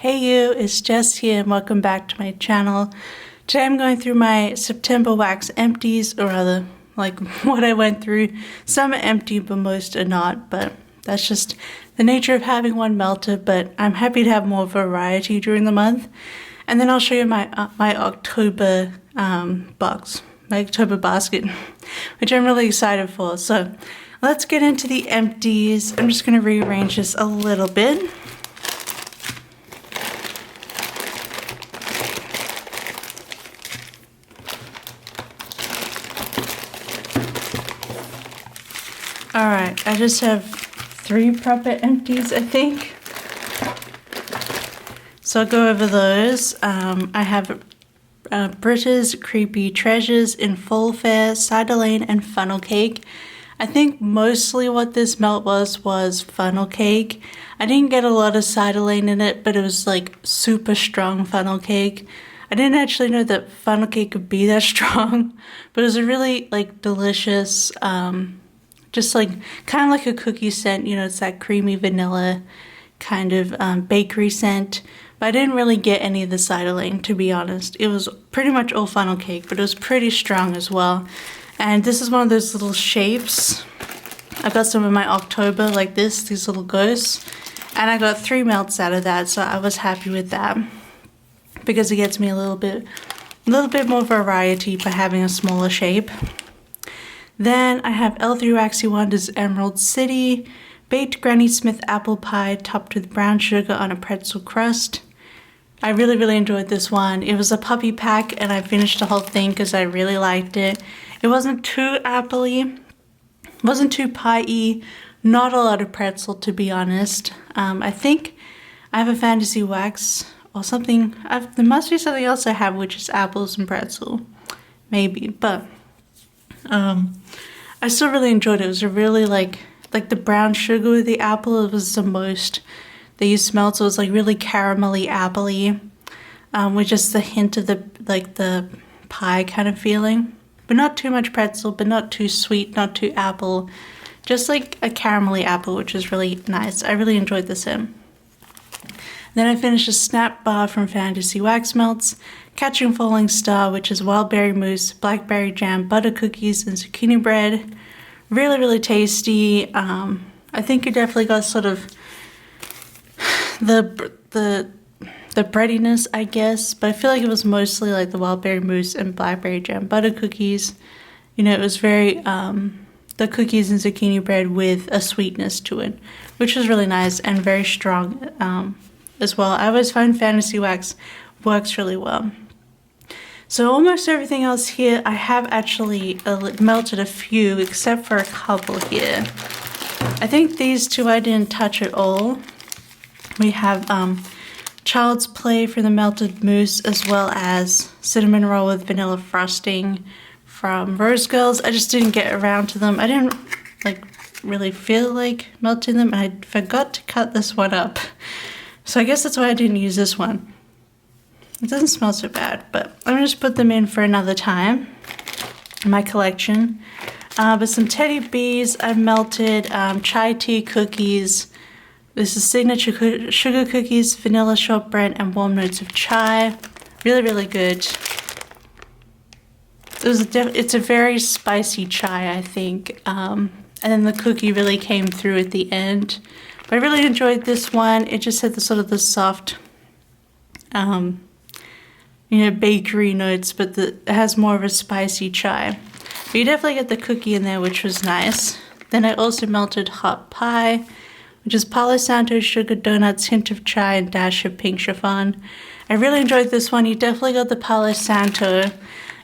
Hey you, it's Jess here and welcome back to my channel. Today I'm going through my September wax empties, or rather like what I went through. Some are empty but most are not, but that's just the nature of having one melter, but I'm happy to have more variety during the month. And then I'll show you my October box, my October basket, which I'm really excited for. So let's get into the empties. I'm just going to rearrange this a little bit. Alright, I just have 3 proper empties, I think. So I'll go over those. I have Britta's Creepy Treasures in Full Fair, Cider Lane, and Funnel Cake. I think mostly what this melt was Funnel Cake. I didn't get a lot of Cider Lane in it, but it was like super strong Funnel Cake. I didn't actually know that Funnel Cake could be that strong, but it was a really like delicious, just like kind of like a cookie scent, you know, it's that creamy vanilla kind of bakery scent. But I didn't really get any of the cider lane, to be honest. It was pretty much all funnel cake, but it was pretty strong as well. And this is one of those little shapes. I got some in my October like this, these little ghosts. And I got 3 melts out of that, so I was happy with that. Because it gets me a little bit more variety by having a smaller shape. Then I have L3 Waxy Wonders Emerald City, baked Granny Smith apple pie topped with brown sugar on a pretzel crust. I really enjoyed this one. It was a puppy pack and I finished the whole thing because I really liked it. It wasn't too apple-y, wasn't too pie-y, not a lot of pretzel to be honest. I think I have a fantasy wax or something. There must be something else I have which is apples and pretzel, maybe, but I still really enjoyed it. It was a really like the brown sugar with the apple. It was the most that you smelled, so it was like really caramelly appley, with just the hint of the pie kind of feeling, but not too much pretzel, but not too sweet, not too apple, just like a caramelly apple, which is really nice. I really enjoyed this in. Then I finished a snap bar from Fantasy Wax Melts, Catching Falling Star, which is wild berry mousse, blackberry jam, butter cookies, and zucchini bread. Really tasty. I think you definitely got sort of the breadiness, I guess, but I feel like it was mostly like the wild berry mousse and blackberry jam butter cookies. You know, it was very the cookies and zucchini bread with a sweetness to it, which was really nice and very strong as well. I always find Fantasy Wax works really well. So almost everything else here, I have actually melted a few, except for a couple here. I think these 2 I didn't touch at all. We have Child's Play for the melted mousse, as well as cinnamon roll with vanilla frosting from Rose Girls. I just didn't get around to them. I didn't like really feel like melting them, and I forgot to cut this one up. So I guess that's why I didn't use this one. It doesn't smell so bad, but I'm gonna just put them in for another time in my collection. But some teddy bees I melted, chai tea cookies. This is signature sugar cookies, vanilla shortbread, and warm notes of chai. Really good. It's a very spicy chai, I think. And then the cookie really came through at the end. But I really enjoyed this one. It just had the sort of the soft, you know, bakery notes, but it has more of a spicy chai. But you definitely get the cookie in there, which was nice. Then I also melted hot pie, which is Palo Santo sugar donuts, hint of chai, and dash of pink chiffon. I really enjoyed this one. You definitely got the Palo Santo.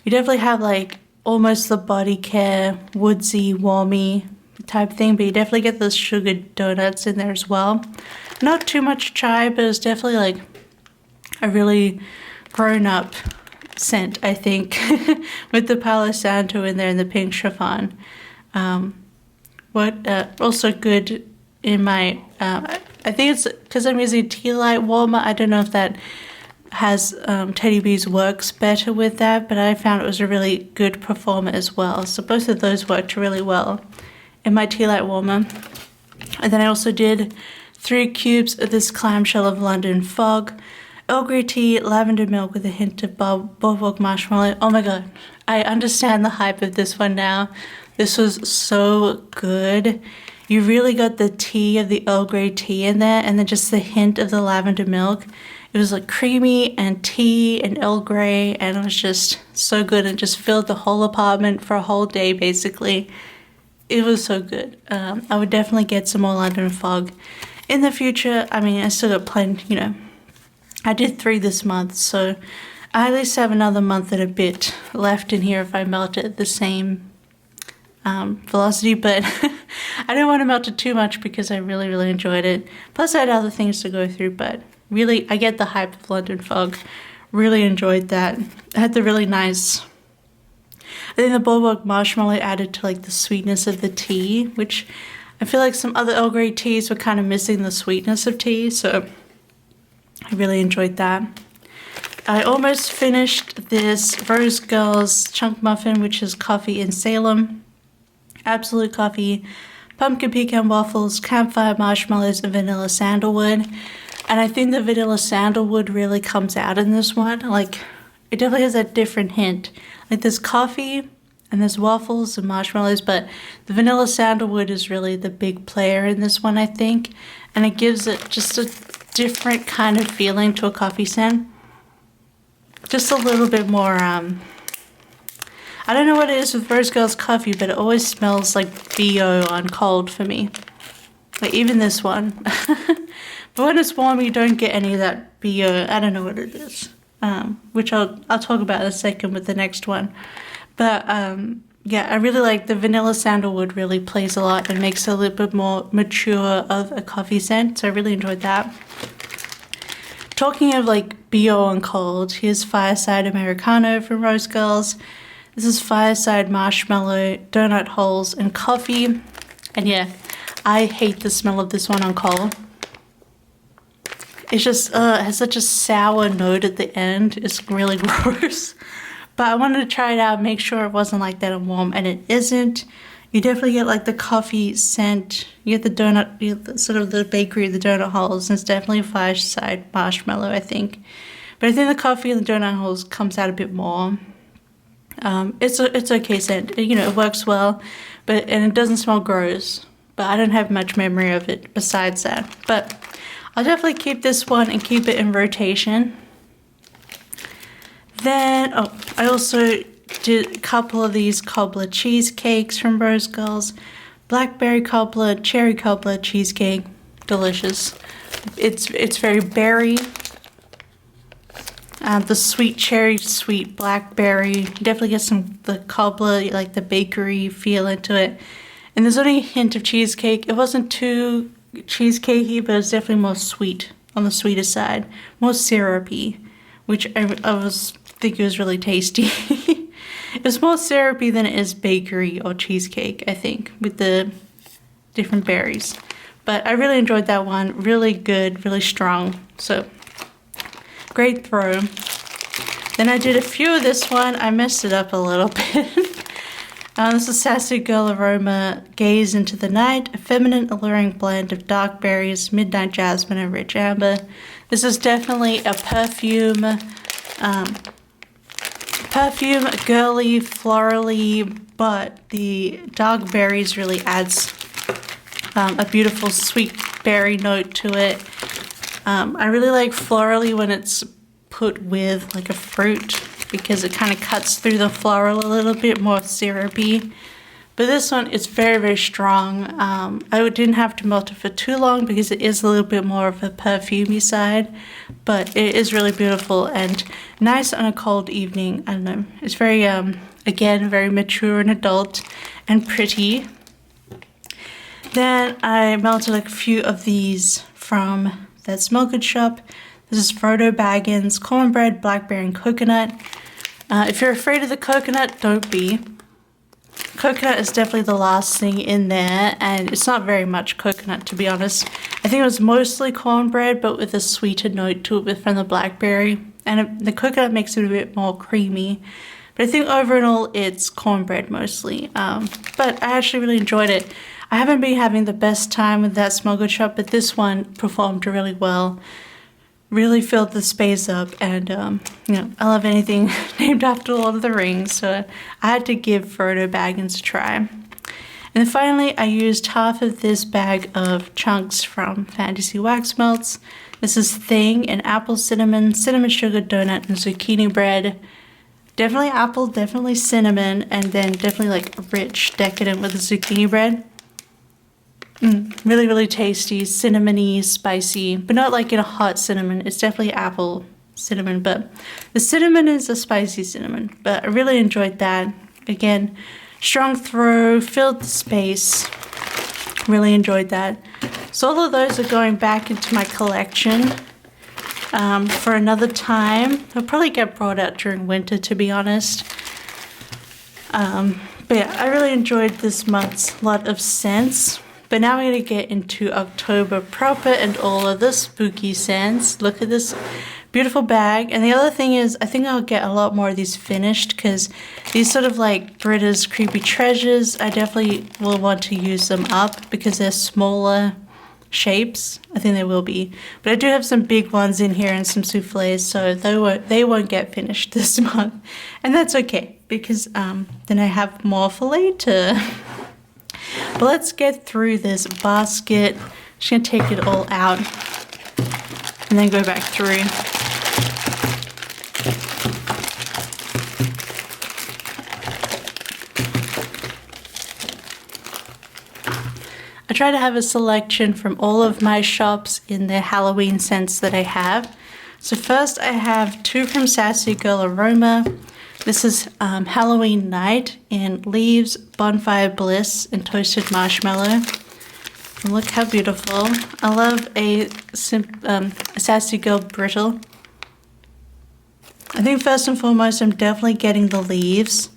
You definitely have like almost the body care, woodsy, warmy type thing, but you definitely get those sugar donuts in there as well. Not too much chai, but it's definitely like a really grown-up scent, I think, with the Palo Santo in there and the pink chiffon. Also good in my, I think it's because I'm using tea light warmer. I don't know if that has Teddy Bees works better with that, but I found it was a really good performer as well. So both of those worked really well in my tea light warmer. And then I also did 3 cubes of this clamshell of London Fog, Earl Grey tea, lavender milk with a hint of boardwalk marshmallow. Oh my god, I understand the hype of this one now. This was so good. You really got the tea of the Earl Grey tea in there, and then just the hint of the lavender milk. It was like creamy and tea and Earl Grey, and it was just so good and just filled the whole apartment for a whole day basically. It was so good. I would definitely get some more London Fog in the future. I mean, I still got plenty, you know. I did 3 this month, so I at least have another month and a bit left in here if I melt it at the same velocity, but I didn't want to melt it too much because I really enjoyed it. Plus I had other things to go through, but really I get the hype of London Fog. Really enjoyed that. It had the really nice, I think the boardwalk marshmallow added to like the sweetness of the tea, which I feel like some other Earl Grey teas were kind of missing the sweetness of tea, so I really enjoyed that. I almost finished this Rose Girls Chunk Muffin, which is coffee in Salem. Absolute coffee, pumpkin pecan waffles, campfire marshmallows, and vanilla sandalwood. And I think the vanilla sandalwood really comes out in this one. Like, it definitely has a different hint. Like, there's coffee and there's waffles and marshmallows, but the vanilla sandalwood is really the big player in this one, I think. And it gives it just a different kind of feeling to a coffee scent. Just a little bit more, I don't know what it is with Rose Girls coffee, but it always smells like BO on cold for me. Like, even this one. But when it's warm, you don't get any of that BO. I don't know what it is. Which I'll talk about in a second with the next one. But yeah, I really like the vanilla sandalwood. Really plays a lot and makes it a little bit more mature of a coffee scent. So I really enjoyed that. Talking of like BO on cold, here's Fireside Americano from Rose Girls. This is Fireside Marshmallow, Donut Holes, and Coffee. And yeah, I hate the smell of this one on cold. It's just, it has such a sour note at the end. It's really gross. But I wanted to try it out, make sure it wasn't like that on warm, and it isn't. You definitely get like the coffee scent. You get the donut, you get the, sort of the bakery of the donut holes, and it's definitely a Fireside Marshmallow, I think. But I think the coffee and the donut holes comes out a bit more. It's okay scent. You know, it works well, and it doesn't smell gross. But I don't have much memory of it besides that. But I'll definitely keep this one and keep it in rotation. Then, I also did a couple of these cobbler cheesecakes from Rose Girls. Blackberry cobbler, cherry cobbler cheesecake, delicious. It's very berry. The sweet cherry, sweet blackberry. Definitely get the cobbler, like the bakery feel into it. And there's only a hint of cheesecake. It wasn't too cheesecakey, but it's definitely more sweet, on the sweeter side. More syrupy, which I think it was really tasty. It's more syrupy than it is bakery or cheesecake, I think, with the different berries. But I really enjoyed that one. Really good, really strong. So, great throw. Then I did a few of this one. I messed it up a little bit. This is Sassy Girl Aroma, Gaze into the Night, a feminine alluring blend of dark berries, midnight jasmine, and rich amber. This is definitely a perfume, girly, florally, but the dark berries really adds a beautiful sweet berry note to it. I really like florally when it's put with like a fruit, because it kind of cuts through the floral a little bit, more syrupy. But this one is very strong. I didn't have to melt it for too long because it is a little bit more of a perfumey side, but it is really beautiful and nice on a cold evening. I don't know, it's very, again, very mature and adult and pretty. Then I melted like a few of these from that Smell Good shop. This is Frodo Baggins, cornbread, blackberry, and coconut. If you're afraid of the coconut, don't be. Coconut is definitely the last thing in there, and it's not very much coconut, to be honest. I think it was mostly cornbread, but with a sweeter note to it from the blackberry. And the coconut makes it a bit more creamy. But I think overall it's cornbread mostly. But I actually really enjoyed it. I haven't been having the best time with that smell good shot, but this one performed really well. Really filled the space up, and you know, I love anything named after Lord of the Rings, so I had to give Frodo Baggins a try. And then finally, I used half of this bag of chunks from Fantasy Wax Melts. This is Thing and apple cinnamon, cinnamon sugar donut, and zucchini bread. Definitely apple, definitely cinnamon, and then definitely like rich, decadent with the zucchini bread. Really, really tasty, cinnamony, spicy, but not like in a hot cinnamon. It's definitely apple cinnamon, but the cinnamon is a spicy cinnamon. But I really enjoyed that. Again, strong throw, filled the space. Really enjoyed that. So all of those are going back into my collection for another time. They'll probably get brought out during winter, to be honest. But yeah, I really enjoyed this month's lot of scents. But now we're going to get into October proper and all of the spooky scents. Look at this beautiful bag. And the other thing is, I think I'll get a lot more of these finished, because these sort of like Britta's Creepy Treasures, I definitely will want to use them up because they're smaller shapes. I think they will be. But I do have some big ones in here and some souffles, so they won't get finished this month. And that's okay, because then I have more for later. But let's get through this basket. I'm just going to take it all out and then go back through. I try to have a selection from all of my shops in the Halloween scents that I have. So first I have 2 from Sassy Girl Aroma. This is Halloween Night in Leaves, Bonfire Bliss, and Toasted Marshmallow. And look how beautiful. I love a Sassy Girl Brittle. I think first and foremost, I'm definitely getting the leaves.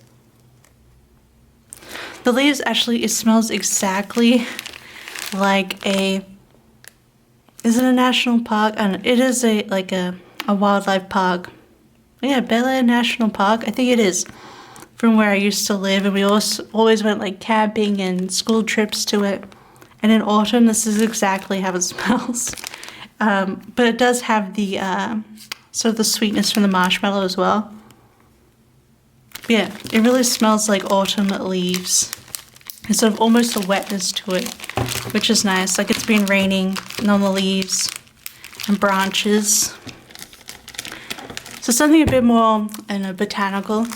The leaves actually, it smells exactly like a, is it a national park? I don't know, it is a wildlife park. Yeah, Bel Air National Park, I think it is, from where I used to live, and we always went like camping and school trips to it. And in autumn, this is exactly how it smells. But it does have the sort of the sweetness from the marshmallow as well. But yeah, it really smells like autumn leaves. It's sort of almost a wetness to it, which is nice. Like it's been raining on the leaves and branches. So something a bit more botanical.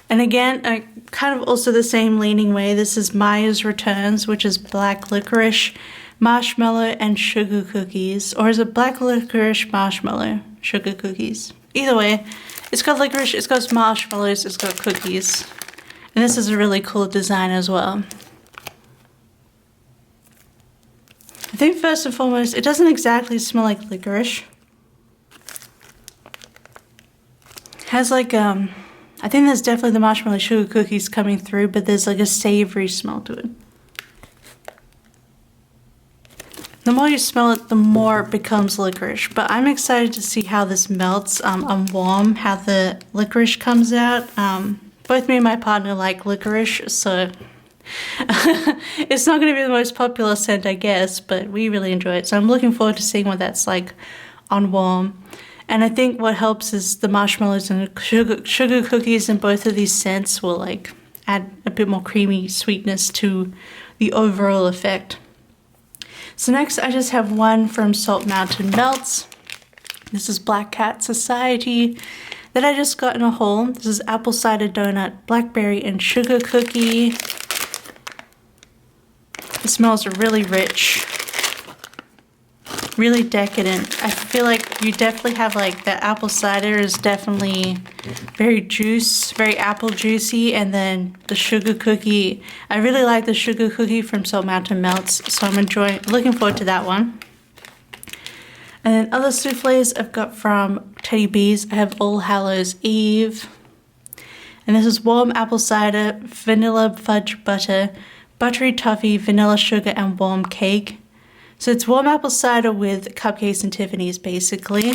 And again, kind of also the same leaning way. This is Maya's Returns, which is black licorice, marshmallow, and sugar cookies. Or is it black licorice, marshmallow, sugar cookies? Either way, it's got licorice, it's got marshmallows, it's got cookies. And this is a really cool design as well. I think first and foremost, it doesn't exactly smell like licorice. Has like I think there's definitely the marshmallow sugar cookies coming through, but there's like a savory smell to it. The more you smell it, the more it becomes licorice. But I'm excited to see how this melts on warm, how the licorice comes out. Both me and my partner like licorice, so it's not going to be the most popular scent, I guess, but we really enjoy it. So I'm looking forward to seeing what that's like on warm. And I think what helps is the marshmallows and the sugar cookies in both of these scents will like add a bit more creamy sweetness to the overall effect. So next I just have one from Salt Mountain Melts. This is Black Cat Society that I just got in a haul. This is apple cider donut, blackberry, and sugar cookie. It smells really rich. Really decadent. I feel like you definitely have like the apple cider is definitely very apple juicy, and then the sugar cookie. I really like the sugar cookie from Salt Mountain Melts, so I'm looking forward to that one. And then other souffles I've got from Teddy Bees. I have All Hallows Eve. And this is warm apple cider, vanilla fudge butter, buttery toffee, vanilla sugar, and warm cake. So it's warm apple cider with cupcakes and Tiffany's, basically.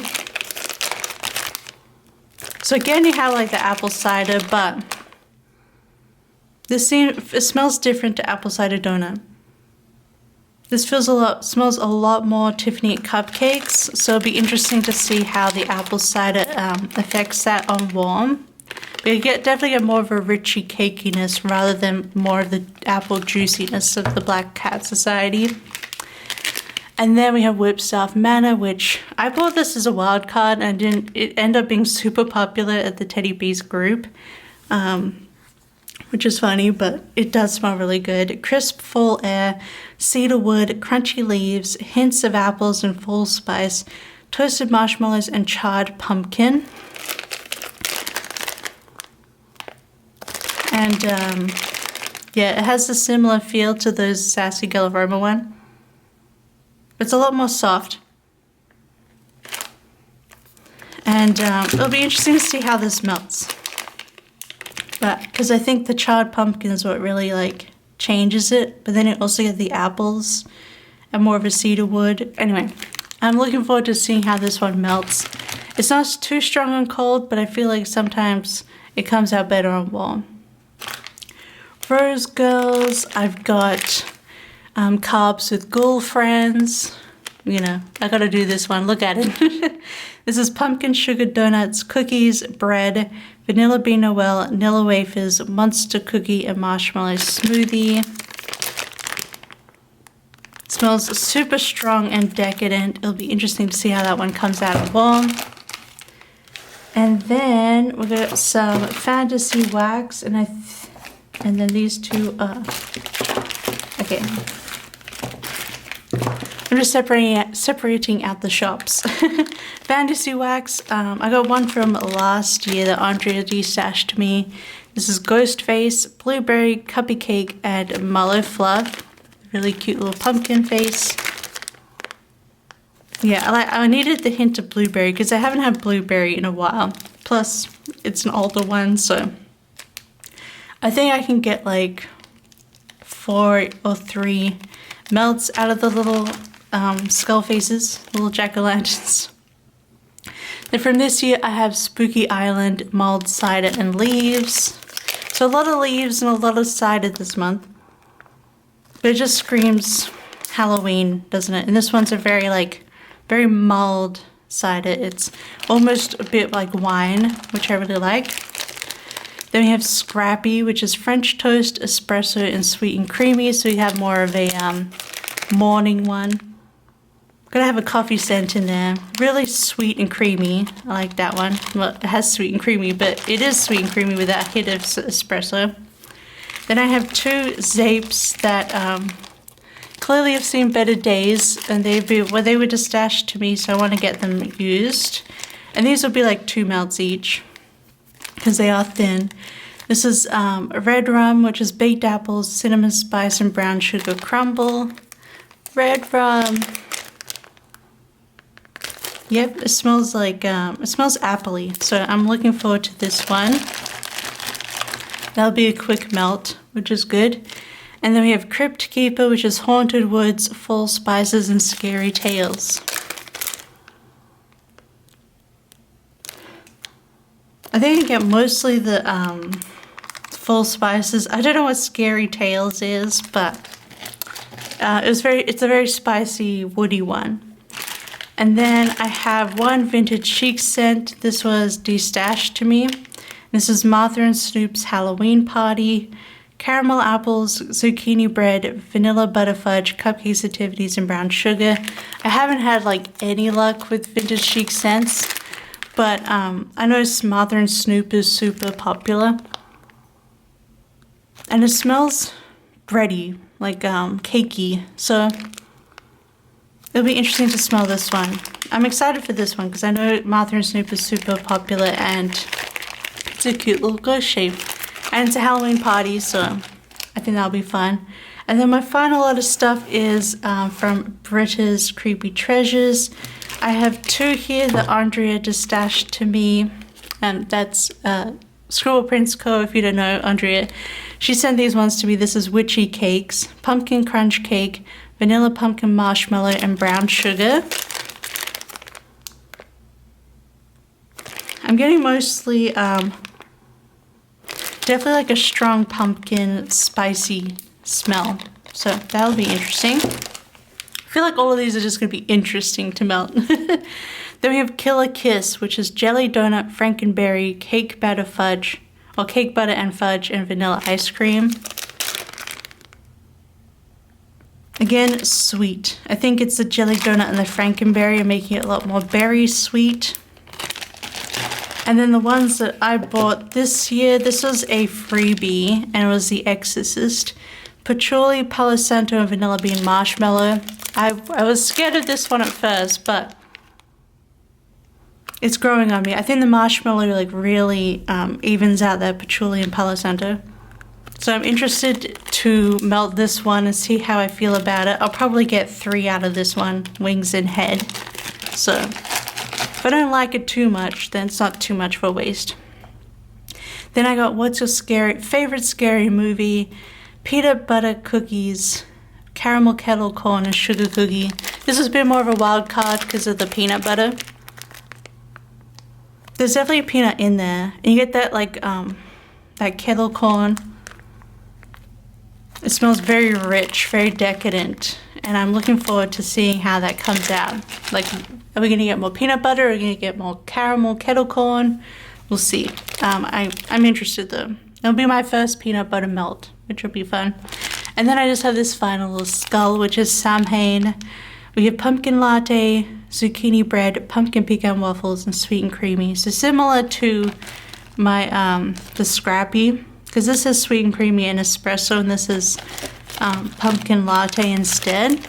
So again, you have like the apple cider, but it smells different to apple cider donut. This smells a lot more Tiffany cupcakes, so it'll be interesting to see how the apple cider affects that on warm. But you definitely get more of a richy cakiness rather than more of the apple juiciness of the Black Cat Society. And then we have Whipstaff Manor, which I bought this as a wild card and it ended up being super popular at the Teddy Bees group, which is funny, but it does smell really good. Crisp fall air, cedar wood, crunchy leaves, hints of apples and fall spice, toasted marshmallows, and charred pumpkin. And yeah, it has a similar feel to those Sassy Girl Aroma one. It's a lot more soft. And it'll be interesting to see how this melts. But because I think the charred pumpkin is what really like changes it. But then it also gets the apples and more of a cedar wood. Anyway, I'm looking forward to seeing how this one melts. It's not too strong on cold, but I feel like sometimes it comes out better on warm. Rose Girls, I've got carbs with ghoul friends. You know, I gotta do this one. Look at it. This is pumpkin sugar donuts, cookies, bread, vanilla bean noel, Nilla wafers, monster cookie, and marshmallow smoothie. It smells super strong and decadent. It'll be interesting to see how that one comes out of warm. And then we got some fantasy wax, and then these two are okay. I'm just separating out the shops. Fantasy wax. I got one from last year that Andrea destashed me. This is Ghost Face, Blueberry, Cuppy Cake, and Mallow Fluff. Really cute little pumpkin face. Yeah, I needed the hint of blueberry because I haven't had blueberry in a while. Plus, it's an older one, so I think I can get like 4 or 3 melts out of the little skull faces, little jack-o'-lanterns. Then from this year, I have Spooky Island, mulled cider, and leaves. So a lot of leaves and a lot of cider this month. But it just screams Halloween, doesn't it? And this one's a very mulled cider. It's almost a bit like wine, which I really like. Then we have Scrappy, which is French toast, espresso, and sweet and creamy. So you have more of a morning one. Gonna have a coffee scent in there. Really sweet and creamy. I like that one. Well, it has sweet and creamy, but it is sweet and creamy with that hit of espresso. Then I have 2 Zapes that clearly have seen better days, and they were just stashed to me, so I want to get them used. And these will be like 2 melts each, because they are thin. This is red rum, which is baked apples, cinnamon spice, and brown sugar crumble. Red rum. Yep, it smells like, it smells appley, so I'm looking forward to this one. That'll be a quick melt, which is good. And then we have Crypt Keeper, which is haunted woods, full spices, and scary tales. I think I get mostly the full spices. I don't know what scary tales is, but it's a very spicy, woody one. And then I have one vintage Chic scent. This was destashed to me. This is Martha and Snoop's Halloween Party, caramel apples, zucchini bread, vanilla butterfudge, cupcakes, nativities, and brown sugar. I haven't had like any luck with vintage Chic scents, but I noticed Martha and Snoop is super popular. And it smells bready, like cakey, so it'll be interesting to smell this one. I'm excited for this one because I know Martha and Snoop is super popular and it's a cute little ghost shape. And it's a Halloween party, so I think that'll be fun. And then my final lot of stuff is from Britta's Creepy Treasures. I have 2 here that Andrea just stashed to me. And that's Scribble Prince Co. If you don't know Andrea. She sent these ones to me. This is Witchy Cakes, Pumpkin Crunch Cake, Vanilla Pumpkin Marshmallow, and Brown Sugar. I'm getting mostly, definitely like a strong pumpkin spicy smell. So that'll be interesting. I feel like all of these are just going to be interesting to melt. Then we have Killer Kiss, which is jelly donut, frankenberry, cake batter fudge, or cake butter and fudge, and vanilla ice cream. Again, sweet. I think it's the jelly donut and the frankenberry are making it a lot more berry sweet. And then the ones that I bought this year, this was a freebie, and it was the Exorcist. Patchouli, Palo Santo, and Vanilla Bean Marshmallow. I was scared of this one at first, but it's growing on me. I think the marshmallow like really evens out that patchouli and Palo Santo. So I'm interested to melt this one and see how I feel about it. I'll probably get 3 out of this one, wings and head. So if I don't like it too much, then it's not too much for waste. Then I got what's your favorite scary movie? Peanut butter cookies, caramel kettle corn, and sugar cookie. This has been more of a wild card because of the peanut butter. There's definitely a peanut in there. And you get that like that kettle corn. It smells very rich, very decadent, and I'm looking forward to seeing how that comes out. Like, are we gonna get more peanut butter? Are we gonna get more caramel kettle corn? We'll see. I'm interested though. It'll be my first peanut butter melt, which will be fun. And then I just have this final little skull, which is Samhain. We have pumpkin latte, zucchini bread, pumpkin pecan waffles, and sweet and creamy. So similar to my the Scrappy. Because this is sweet and creamy and espresso, and this is pumpkin latte instead.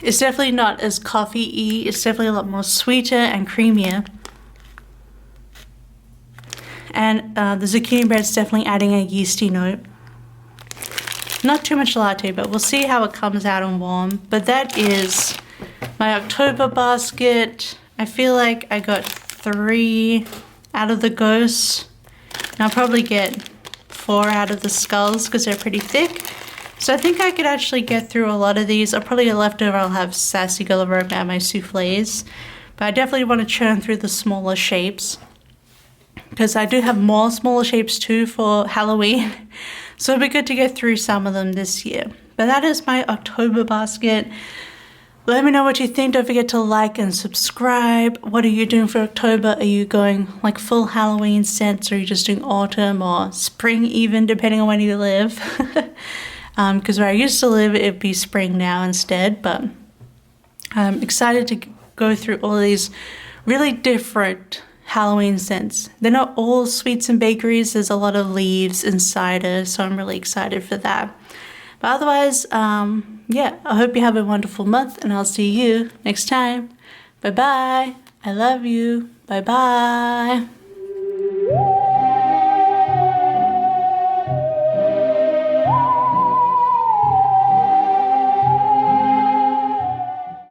It's definitely not as coffee-y. It's definitely a lot more sweeter and creamier. And the zucchini bread's definitely adding a yeasty note. Not too much latte, but we'll see how it comes out and warm. But that is my October basket. I feel like I got 3 out of the ghosts, and I'll probably get 4 out of the skulls because they're pretty thick. So I think I could actually get through a lot of these. I'll probably get leftover. I'll have Sassy Girl Aroma and my souffles, but I definitely want to churn through the smaller shapes because I do have more smaller shapes too for Halloween. So it'll be good to get through some of them this year. But that is my October basket. Let me know what you think. Don't forget to like and subscribe. What are you doing for October? Are you going like full Halloween scents, or are you just doing autumn or spring even, depending on where you live? Because where I used to live, it'd be spring now instead. But I'm excited to go through all of these really different Halloween scents. They're not all sweets and bakeries. There's a lot of leaves and cider, so I'm really excited for that. But otherwise, yeah, I hope you have a wonderful month, and I'll see you next time. Bye-bye. I love you. Bye-bye.